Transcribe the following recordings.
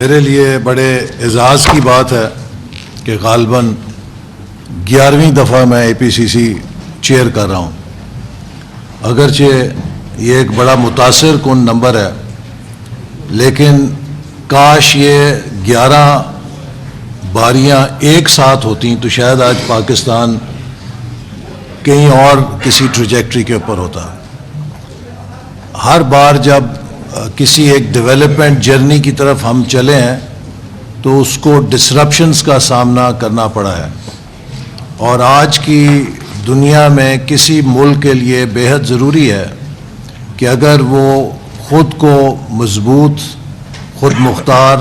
میرے لیے بڑے اعزاز کی بات ہے کہ غالباً 11ویں دفعہ میں اے پی سی سی چیئر کر رہا ہوں۔ اگرچہ یہ ایک بڑا متاثر کن نمبر ہے، لیکن کاش یہ 11 باریاں ایک ساتھ ہوتیں تو شاید آج پاکستان کہیں اور کسی ٹریجیکٹری کے اوپر ہوتا۔ ہر بار جب کسی ایک ڈیولپمنٹ جرنی کی طرف ہم چلے ہیں تو اس کو ڈسرپشنز کا سامنا کرنا پڑا ہے، اور آج کی دنیا میں کسی ملک کے لیے بے حد ضروری ہے کہ اگر وہ خود کو مضبوط، خود مختار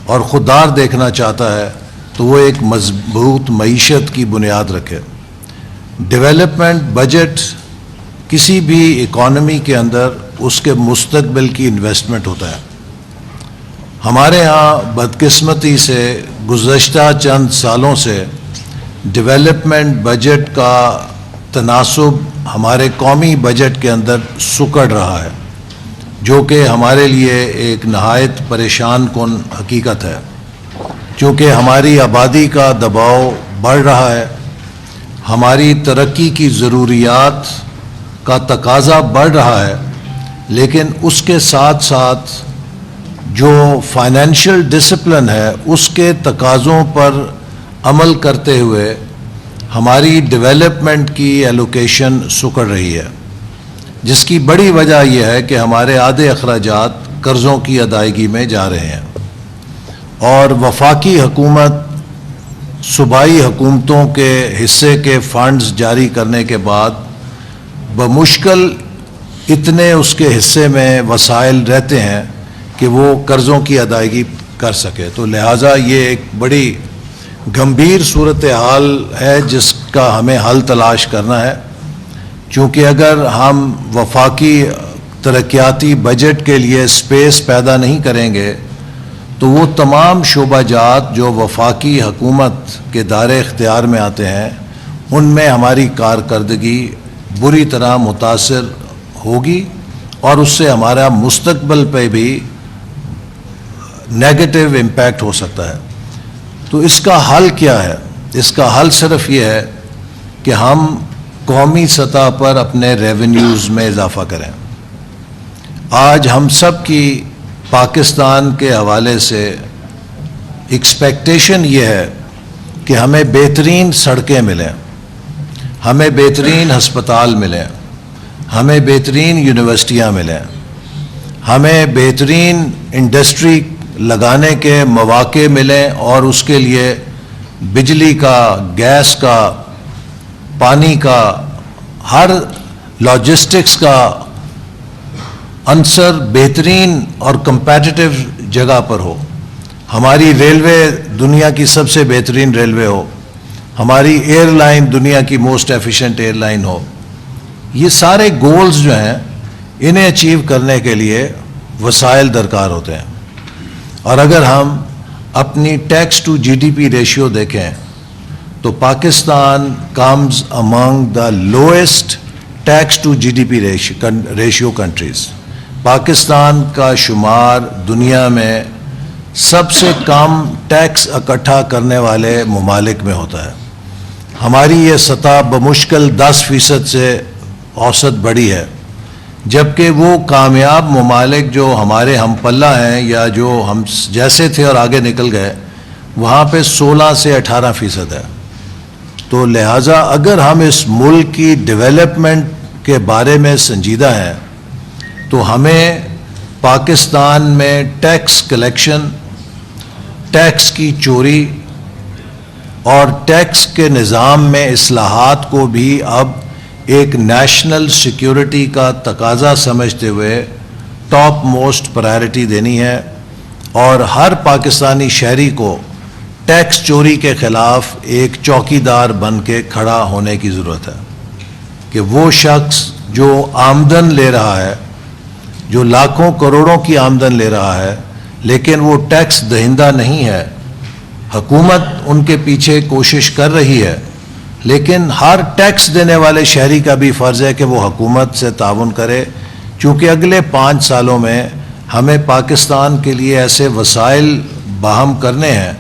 اور خوددار دیکھنا چاہتا ہے تو وہ ایک مضبوط معیشت کی بنیاد رکھے۔ ڈیولپمنٹ بجٹ کسی بھی اکانومی کے اندر اس کے مستقبل کی انویسٹمنٹ ہوتا ہے۔ ہمارے ہاں بدقسمتی سے گزشتہ چند سالوں سے ڈیولپمنٹ بجٹ کا تناسب ہمارے قومی بجٹ کے اندر سکڑ رہا ہے، جو کہ ہمارے لیے ایک نہایت پریشان کن حقیقت ہے، چونکہ ہماری آبادی کا دباؤ بڑھ رہا ہے، ہماری ترقی کی ضروریات کا تقاضا بڑھ رہا ہے، لیکن اس کے ساتھ ساتھ جو فائنینشیل ڈسپلن ہے اس کے تقاضوں پر عمل کرتے ہوئے ہماری ڈیولپمنٹ کی ایلوکیشن سکڑ رہی ہے، جس کی بڑی وجہ یہ ہے کہ ہمارے آدھے اخراجات قرضوں کی ادائیگی میں جا رہے ہیں، اور وفاقی حکومت صوبائی حکومتوں کے حصے کے فنڈز جاری کرنے کے بعد بمشکل اتنے اس کے حصے میں وسائل رہتے ہیں کہ وہ قرضوں کی ادائیگی کر سکے۔ تو لہٰذا یہ ایک بڑی گمبھیر صورتحال ہے جس کا ہمیں حل تلاش کرنا ہے، چونکہ اگر ہم وفاقی ترقیاتی بجٹ کے لیے سپیس پیدا نہیں کریں گے تو وہ تمام شعبہ جات جو وفاقی حکومت کے دائرے اختیار میں آتے ہیں ان میں ہماری کارکردگی بری طرح متاثر ہوگی، اور اس سے ہمارا مستقبل پہ بھی نیگیٹو امپیکٹ ہو سکتا ہے۔ تو اس کا حل کیا ہے؟ اس کا حل صرف یہ ہے کہ ہم قومی سطح پر اپنے ریونیوز میں اضافہ کریں۔ آج ہم سب کی پاکستان کے حوالے سے ایکسپیکٹیشن یہ ہے کہ ہمیں بہترین سڑکیں ملیں، ہمیں بہترین ہسپتال ملیں، ہمیں بہترین یونیورسٹیاں ملیں، ہمیں بہترین انڈسٹری لگانے کے مواقع ملیں، اور اس کے لیے بجلی کا، گیس کا، پانی کا، ہر لاجسٹکس کا عنصر بہترین اور کمپیٹیٹو جگہ پر ہو، ہماری ریلوے دنیا کی سب سے بہترین ریلوے ہو، ہماری ایئر لائن دنیا کی موسٹ ایفیشینٹ ایئر لائن ہو۔ یہ سارے گولز جو ہیں انہیں اچیو کرنے کے لیے وسائل درکار ہوتے ہیں، اور اگر ہم اپنی tax to G D P ratio دیکھیں تو Pakistan comes among the lowest tax to G D P ratio countries. Pakistan کا شمار دنیا میں سب سے کم ٹیکس اکٹھا کرنے والے ممالک میں ہوتا ہے۔ ہماری یہ سطح بمشکل 10% سے اوسط بڑی ہے، جبکہ وہ کامیاب ممالک جو ہمارے ہم پلہ ہیں یا جو ہم جیسے تھے اور آگے نکل گئے وہاں پہ 16 سے 18% ہے۔ تو لہٰذا اگر ہم اس ملک کی ڈیولپمنٹ کے بارے میں سنجیدہ ہیں تو ہمیں پاکستان میں ٹیکس کلیکشن، ٹیکس کی چوری اور ٹیکس کے نظام میں اصلاحات کو بھی اب ایک نیشنل سیکیورٹی کا تقاضا سمجھتے ہوئے ٹاپ موسٹ پرائرٹی دینی ہے، اور ہر پاکستانی شہری کو ٹیکس چوری کے خلاف ایک چوکیدار بن کے کھڑا ہونے کی ضرورت ہے کہ وہ شخص جو آمدن لے رہا ہے، جو لاکھوں کروڑوں کی آمدن لے رہا ہے لیکن وہ ٹیکس دہندہ نہیں ہے، حکومت ان کے پیچھے کوشش کر رہی ہے، لیکن ہر ٹیکس دینے والے شہری کا بھی فرض ہے کہ وہ حکومت سے تعاون کرے، چونکہ اگلے 5 سالوں میں ہمیں پاکستان کے لیے ایسے وسائل باہم کرنے ہیں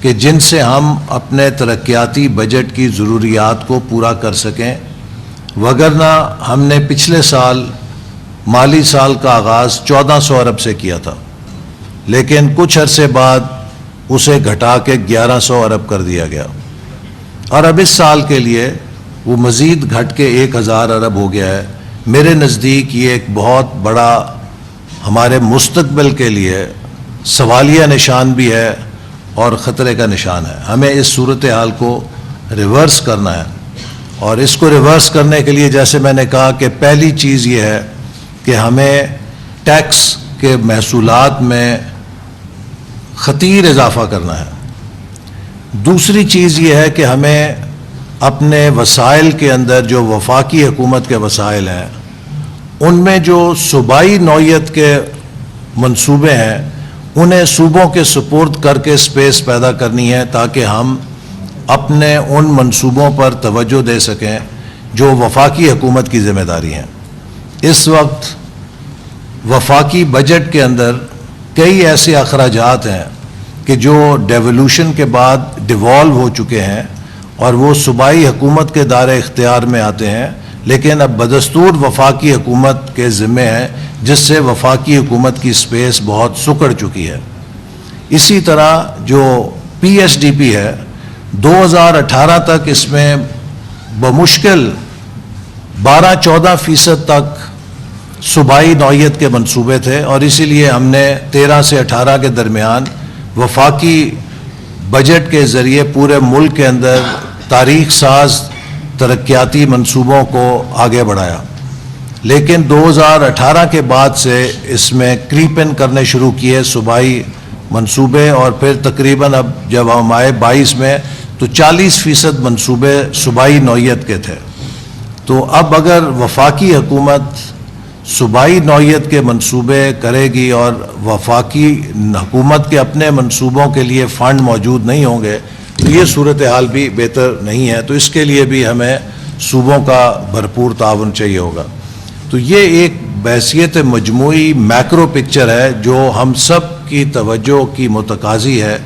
کہ جن سے ہم اپنے ترقیاتی بجٹ کی ضروریات کو پورا کر سکیں، وگرنہ ہم نے پچھلے سال مالی سال کا آغاز 1400 ارب سے کیا تھا، لیکن کچھ عرصے بعد اسے گھٹا کے 1100 ارب کر دیا گیا، اور اب اس سال کے لیے وہ مزید گھٹ کے 1000 ارب ہو گیا ہے۔ میرے نزدیک یہ ایک بہت بڑا ہمارے مستقبل کے لیے سوالیہ نشان بھی ہے اور خطرے کا نشان ہے۔ ہمیں اس صورتحال کو ریورس کرنا ہے، اور اس کو ریورس کرنے کے لیے جیسے میں نے کہا کہ پہلی چیز یہ ہے کہ ہمیں ٹیکس کے محصولات میں خطیر اضافہ کرنا ہے۔ دوسری چیز یہ ہے کہ ہمیں اپنے وسائل کے اندر جو وفاقی حکومت کے وسائل ہیں ان میں جو صوبائی نوعیت کے منصوبے ہیں انہیں صوبوں کے سپرد کر کے سپیس پیدا کرنی ہے تاکہ ہم اپنے ان منصوبوں پر توجہ دے سکیں جو وفاقی حکومت کی ذمہ داری ہیں۔ اس وقت وفاقی بجٹ کے اندر کئی ایسے اخراجات ہیں کہ جو ڈیولوشن کے بعد ڈیوالو ہو چکے ہیں اور وہ صوبائی حکومت کے دائرہ اختیار میں آتے ہیں، لیکن اب بدستور وفاقی حکومت کے ذمے ہیں، جس سے وفاقی حکومت کی سپیس بہت سکڑ چکی ہے۔ اسی طرح جو پی ایس ڈی پی ہے 2018 تک اس میں بمشکل 12-14% تک صوبائی نوعیت کے منصوبے تھے، اور اسی لیے ہم نے 13 سے 18 کے درمیان وفاقی بجٹ کے ذریعے پورے ملک کے اندر تاریخ ساز ترقیاتی منصوبوں کو آگے بڑھایا، لیکن 2018 کے بعد سے اس میں کریپ ان کرنے شروع کیے صوبائی منصوبے، اور پھر تقریباً اب جب ہم آئے 22 میں تو 40% منصوبے صوبائی نوعیت کے تھے۔ تو اب اگر وفاقی حکومت صوبائی نوعیت کے منصوبے کرے گی اور وفاقی حکومت کے اپنے منصوبوں کے لیے فنڈ موجود نہیں ہوں گے تو یہ صورتحال بھی بہتر نہیں ہے، تو اس کے لیے بھی ہمیں صوبوں کا بھرپور تعاون چاہیے ہوگا۔ تو یہ ایک بحیثیت مجموعی میکرو پکچر ہے جو ہم سب کی توجہ کی متقاضی ہے،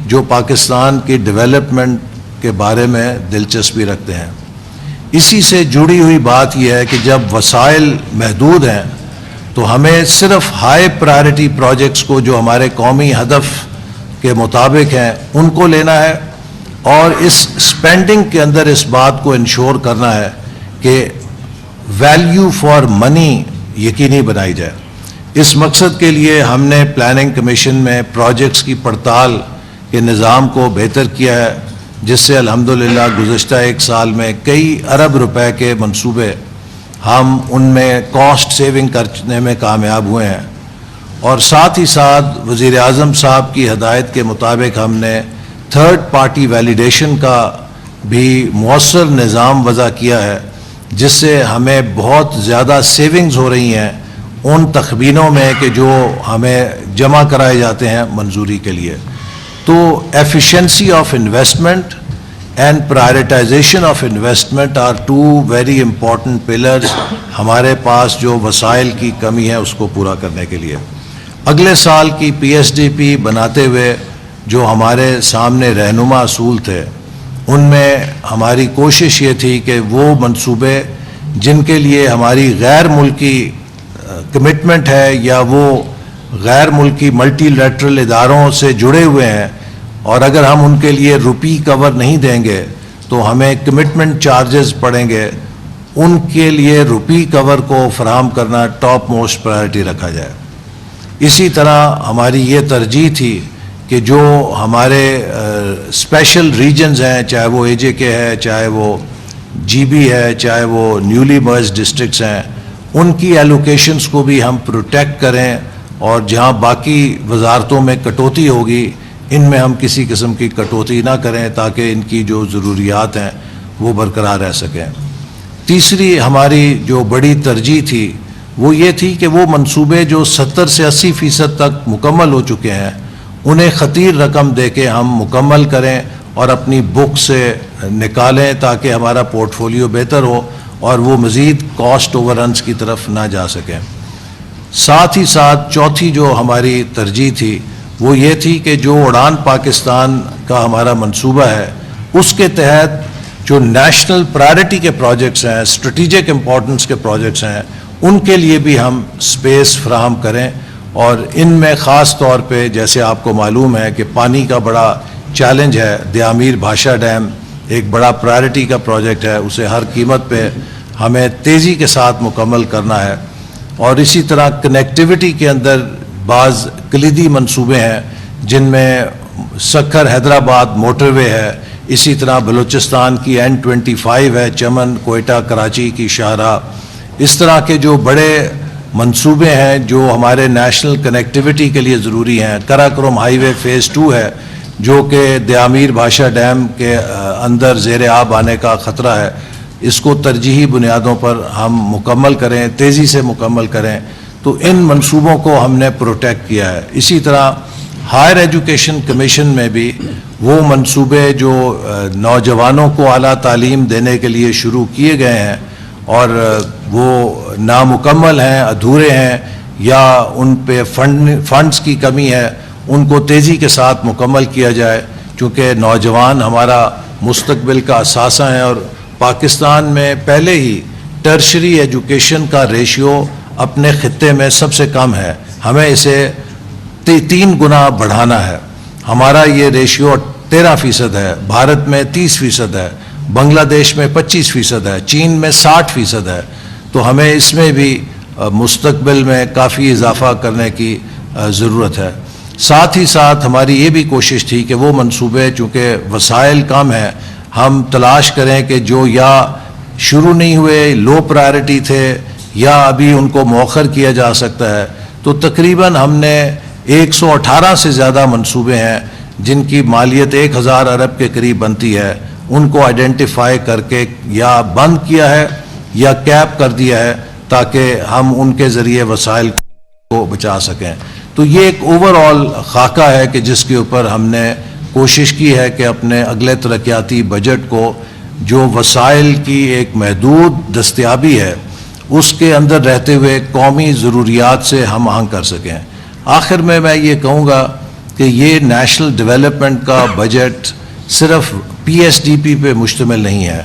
جو پاکستان کی ڈیولپمنٹ کے بارے میں دلچسپی رکھتے ہیں۔ اسی سے جڑی ہوئی بات یہ ہے کہ جب وسائل محدود ہیں تو ہمیں صرف ہائی پرائرٹی پروجیکٹس کو جو ہمارے قومی ہدف کے مطابق ہیں ان کو لینا ہے، اور اس سپینڈنگ کے اندر اس بات کو انشور کرنا ہے کہ ویلیو فار منی یقینی بنائی جائے۔ اس مقصد کے لیے ہم نے پلاننگ کمیشن میں پروجیکٹس کی پڑتال کے نظام کو بہتر کیا ہے، جس سے الحمدللہ گزشتہ 1 سال میں کئی ارب روپے کے منصوبے ہم ان میں کاسٹ سیونگ کرنے میں کامیاب ہوئے ہیں، اور ساتھ ہی ساتھ وزیر اعظم صاحب کی ہدایت کے مطابق ہم نے تھرڈ پارٹی ویلیڈیشن کا بھی مؤثر نظام وضع کیا ہے، جس سے ہمیں بہت زیادہ سیونگز ہو رہی ہیں ان تخمینوں میں کہ جو ہمیں جمع کرائے جاتے ہیں منظوری کے لیے۔ تو efficiency of investment and prioritisation of investment are 2 very important pillars ہمارے پاس جو وسائل کی کمی ہے اس کو پورا کرنے کے لیے۔ اگلے سال کی پی ایس ڈی پی بناتے ہوئے جو ہمارے سامنے رہنما اصول تھے ان میں ہماری کوشش یہ تھی کہ وہ منصوبے جن کے لیے ہماری غیر ملکی کمٹمنٹ ہے یا وہ غیر ملکی ملٹی لیٹرل اداروں سے جڑے ہوئے ہیں، اور اگر ہم ان کے لیے روپی کور نہیں دیں گے تو ہمیں کمٹمنٹ چارجز پڑیں گے، ان کے لیے روپی کور کو فراہم کرنا ٹاپ موسٹ پرائرٹی رکھا جائے۔ اسی طرح ہماری یہ ترجیح تھی کہ جو ہمارے اسپیشل ریجنز ہیں، چاہے وہ اے جے کے ہے، چاہے وہ جی بی ہے، چاہے وہ نیولی مرجڈ ڈسٹرکٹس ہیں، ان کی ایلوکیشنز کو بھی ہم پروٹیکٹ کریں، اور جہاں باقی وزارتوں میں کٹوتی ہوگی ان میں ہم کسی قسم کی کٹوتی نہ کریں تاکہ ان کی جو ضروریات ہیں وہ برقرار رہ سکیں۔ تیسری ہماری جو بڑی ترجیح تھی وہ یہ تھی کہ وہ منصوبے جو 70 سے 80% تک مکمل ہو چکے ہیں انہیں خطیر رقم دے کے ہم مکمل کریں اور اپنی بک سے نکالیں تاکہ ہمارا پورٹ فولیو بہتر ہو اور وہ مزید کاسٹ اوور رنز کی طرف نہ جا سکیں۔ ساتھ ہی ساتھ چوتھی جو ہماری ترجیح تھی وہ یہ تھی کہ جو اڑان پاکستان کا ہمارا منصوبہ ہے اس کے تحت جو نیشنل پرائرٹی کے پروجیکٹس ہیں، اسٹریٹجک امپورٹنس کے پروجیکٹس ہیں، ان کے لیے بھی ہم سپیس فراہم کریں، اور ان میں خاص طور پہ جیسے آپ کو معلوم ہے کہ پانی کا بڑا چیلنج ہے، دیامیر بھاشا ڈیم ایک بڑا پرائرٹی کا پروجیکٹ ہے، اسے ہر قیمت پہ ہمیں تیزی کے ساتھ مکمل کرنا ہے، اور اسی طرح کنیکٹیوٹی کے اندر بعض کلیدی منصوبے ہیں جن میں سکھر حیدرآباد موٹر وے ہے، اسی طرح بلوچستان کی N25 ہے، چمن کوئٹہ کراچی کی شاہراہ، اس طرح کے جو بڑے منصوبے ہیں جو ہمارے نیشنل کنیکٹیوٹی کے لیے ضروری ہیں۔ کراکرم ہائی وے فیز 2 ہے جو کہ دیامیر بھاشا ڈیم کے اندر زیر آب آنے کا خطرہ ہے، اس کو ترجیحی بنیادوں پر ہم مکمل کریں، تیزی سے مکمل کریں، تو ان منصوبوں کو ہم نے پروٹیکٹ کیا ہے۔ اسی طرح ہائر ایجوکیشن کمیشن میں بھی وہ منصوبے جو نوجوانوں کو اعلیٰ تعلیم دینے کے لیے شروع کیے گئے ہیں اور وہ نامکمل ہیں، ادھورے ہیں، یا ان پہ فنڈز کی کمی ہے، ان کو تیزی کے ساتھ مکمل کیا جائے، چونکہ نوجوان ہمارا مستقبل کا اثاثہ ہیں، اور پاکستان میں پہلے ہی ٹرشری ایجوکیشن کا ریشیو اپنے خطے میں سب سے کم ہے، ہمیں اسے 3 گنا بڑھانا ہے۔ ہمارا یہ ریشیو 13% ہے، بھارت میں 30% ہے، بنگلہ دیش میں 25% ہے، چین میں 60% ہے، تو ہمیں اس میں بھی مستقبل میں کافی اضافہ کرنے کی ضرورت ہے۔ ساتھ ہی ساتھ ہماری یہ بھی کوشش تھی کہ وہ منصوبے چونکہ وسائل کم ہیں، ہم تلاش کریں کہ جو یا شروع نہیں ہوئے، لو پرائرٹی تھے، یا ابھی ان کو مؤخر کیا جا سکتا ہے، تو تقریباً ہم نے 118 سے زیادہ منصوبے ہیں جن کی مالیت 1000 ارب کے قریب بنتی ہے، ان کو آئیڈینٹیفائی کر کے یا بند کیا ہے یا کیپ کر دیا ہے تاکہ ہم ان کے ذریعے وسائل کو بچا سکیں۔ تو یہ ایک اوور آل خاکہ ہے کہ جس کے اوپر ہم نے کوشش کی ہے کہ اپنے اگلے ترقیاتی بجٹ کو جو وسائل کی ایک محدود دستیابی ہے اس کے اندر رہتے ہوئے قومی ضروریات سے ہم آہنگ کر سکیں۔ آخر میں یہ کہوں گا کہ یہ نیشنل ڈیولپمنٹ کا بجٹ صرف PSDP پہ مشتمل نہیں ہے،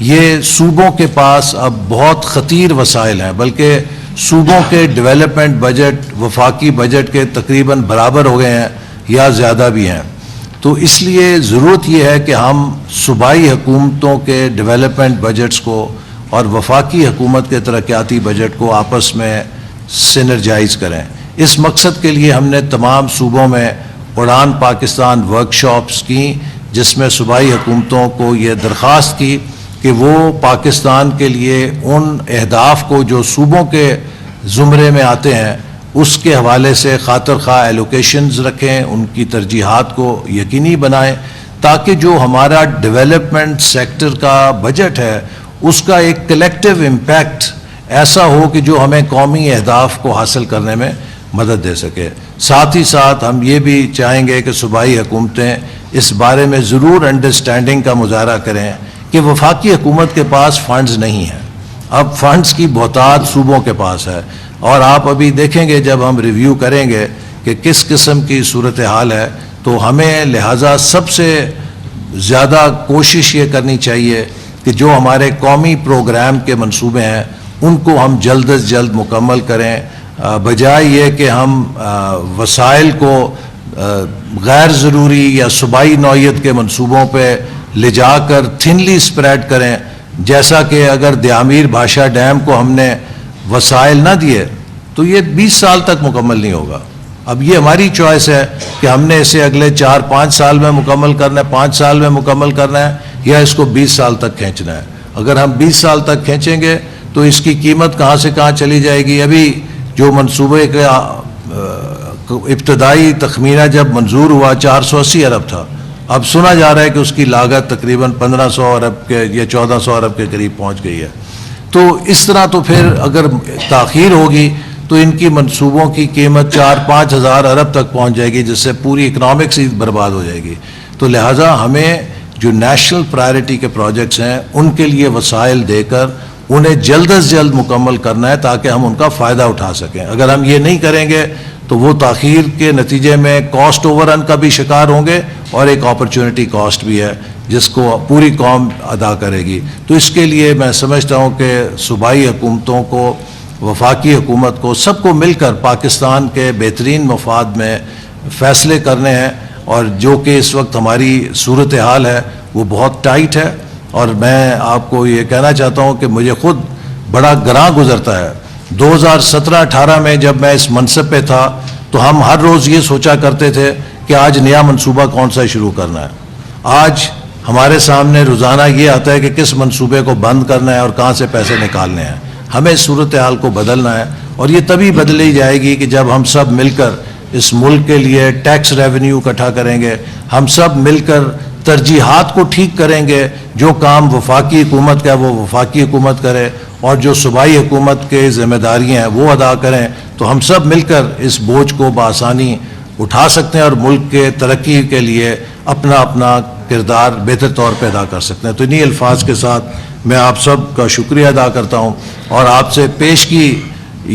یہ صوبوں کے پاس اب بہت خطیر وسائل ہیں، بلکہ صوبوں کے ڈیولپمنٹ بجٹ وفاقی بجٹ کے تقریباً برابر ہو گئے ہیں یا زیادہ بھی ہیں، تو اس لیے ضرورت یہ ہے کہ ہم صوبائی حکومتوں کے ڈیولپمنٹ بجٹس کو اور وفاقی حکومت کے ترقیاتی بجٹ کو آپس میں سینرجائز کریں۔ اس مقصد کے لیے ہم نے تمام صوبوں میں اڑان پاکستان ورکشاپس کی، جس میں صوبائی حکومتوں کو یہ درخواست کی کہ وہ پاکستان کے لیے ان اہداف کو جو صوبوں کے زمرے میں آتے ہیں اس کے حوالے سے خاطر خواہ ایلوکیشنز رکھیں، ان کی ترجیحات کو یقینی بنائیں، تاکہ جو ہمارا ڈیولپمنٹ سیکٹر کا بجٹ ہے اس کا ایک کلیکٹیو امپیکٹ ایسا ہو کہ جو ہمیں قومی اہداف کو حاصل کرنے میں مدد دے سکے۔ ساتھ ہی ساتھ ہم یہ بھی چاہیں گے کہ صوبائی حکومتیں اس بارے میں ضرور انڈرسٹینڈنگ کا مظاہرہ کریں کہ وفاقی حکومت کے پاس فنڈز نہیں ہیں، اب فنڈز کی بہتات صوبوں کے پاس ہے، اور آپ ابھی دیکھیں گے جب ہم ریویو کریں گے کہ کس قسم کی صورتحال ہے، تو ہمیں لہٰذا سب سے زیادہ کوشش یہ کرنی چاہیے کہ جو ہمارے قومی پروگرام کے منصوبے ہیں ان کو ہم جلد از جلد مکمل کریں، بجائے یہ کہ ہم وسائل کو غیر ضروری یا صوبائی نوعیت کے منصوبوں پہ لے جا کر تھنلی اسپریڈ کریں، جیسا کہ اگر دیامیر بھاشا ڈیم کو ہم نے وسائل نہ دیے تو یہ 20 سال تک مکمل نہیں ہوگا۔ اب یہ ہماری چوائس ہے کہ ہم نے اسے اگلے 4-5 سال میں مکمل کرنا ہے، 5 سال میں مکمل کرنا ہے، یا اس کو 20 سال تک کھینچنا ہے۔ اگر ہم 20 سال تک کھینچیں گے تو اس کی قیمت کہاں سے کہاں چلی جائے گی۔ ابھی جو منصوبے کا ابتدائی تخمینہ جب منظور ہوا 480 ارب تھا، اب سنا جا رہا ہے کہ اس کی لاگت تقریباً 1500 ارب کے یا 1400 ارب کے قریب پہنچ گئی ہے۔ تو اس طرح تو پھر اگر تاخیر ہوگی تو ان کی منصوبوں کی قیمت 4-5 ہزار ارب تک پہنچ جائے گی، جس سے پوری اکنامکس ہی برباد ہو جائے گی۔ تو لہٰذا ہمیں جو نیشنل پرائرٹی کے پروجیکٹس ہیں ان کے لیے وسائل دے کر انہیں جلد از جلد مکمل کرنا ہے تاکہ ہم ان کا فائدہ اٹھا سکیں. اگر ہم یہ نہیں کریں گے تو وہ تاخیر کے نتیجے میں کاسٹ اوور رن کا بھی شکار ہوں گے اور ایک اپرچونٹی کاسٹ بھی ہے جس کو پوری قوم ادا کرے گی. تو اس کے لیے میں سمجھتا ہوں کہ صوبائی حکومتوں کو، وفاقی حکومت کو، سب کو مل کر پاکستان کے بہترین مفاد میں فیصلے کرنے ہیں، اور جو کہ اس وقت ہماری صورتحال ہے وہ بہت ٹائٹ ہے. اور میں آپ کو یہ کہنا چاہتا ہوں کہ مجھے خود بڑا گراں گزرتا ہے. 2017-18 میں جب میں اس منصب پہ تھا تو ہم ہر روز یہ سوچا کرتے تھے کہ آج نیا منصوبہ کون سا شروع کرنا ہے. آج ہمارے سامنے روزانہ یہ آتا ہے کہ کس منصوبے کو بند کرنا ہے اور کہاں سے پیسے نکالنے ہیں. ہمیں صورتحال کو بدلنا ہے، اور یہ تبھی بدلی جائے گی کہ جب ہم سب مل کر اس ملک کے لیے ٹیکس ریونیو اکٹھا کریں گے، ہم سب مل کر ترجیحات کو ٹھیک کریں گے. جو کام وفاقی حکومت کا وہ وفاقی حکومت کرے، اور جو صوبائی حکومت کے ذمہ داریاں ہیں وہ ادا کریں، تو ہم سب مل کر اس بوجھ کو بآسانی اٹھا سکتے ہیں اور ملک کے ترقی کے لیے اپنا اپنا کردار بہتر طور پہ ادا کر سکتے ہیں. تو انہی الفاظ کے ساتھ میں آپ سب کا شکریہ ادا کرتا ہوں، اور آپ سے پیش کی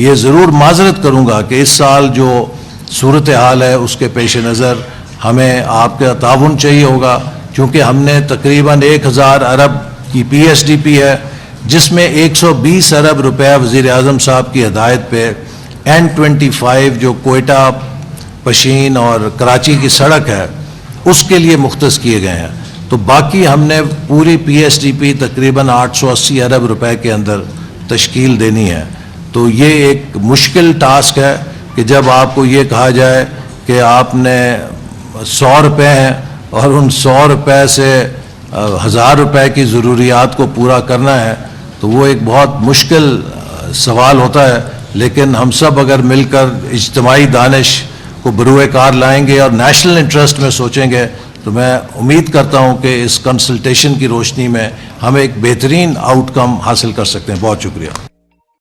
یہ ضرور معذرت کروں گا کہ اس سال جو صورتحال ہے اس کے پیش نظر ہمیں آپ کا تعاون چاہیے ہوگا، کیونکہ ہم نے تقریباً 1000 ارب کی PSDP ہے، جس میں 120 ارب روپے وزیر اعظم صاحب کی ہدایت پہ N25 جو کوئٹہ، پشین اور کراچی کی سڑک ہے اس کے لیے مختص کیے گئے ہیں. تو باقی ہم نے پوری PSDP تقریباً 880 ارب روپے کے اندر تشکیل دینی ہے. تو یہ ایک مشکل ٹاسک ہے کہ جب آپ کو یہ کہا جائے کہ آپ نے 100 روپے ہیں اور ان 100 روپے سے 1000 روپے کی ضروریات کو پورا کرنا ہے، تو وہ ایک بہت مشکل سوال ہوتا ہے. لیکن ہم سب اگر مل کر اجتماعی دانش کو بروئے کار لائیں گے اور نیشنل انٹرسٹ میں سوچیں گے، تو میں امید کرتا ہوں کہ اس کنسلٹیشن کی روشنی میں ہم ایک بہترین آؤٹ کم حاصل کر سکتے ہیں. بہت شکریہ.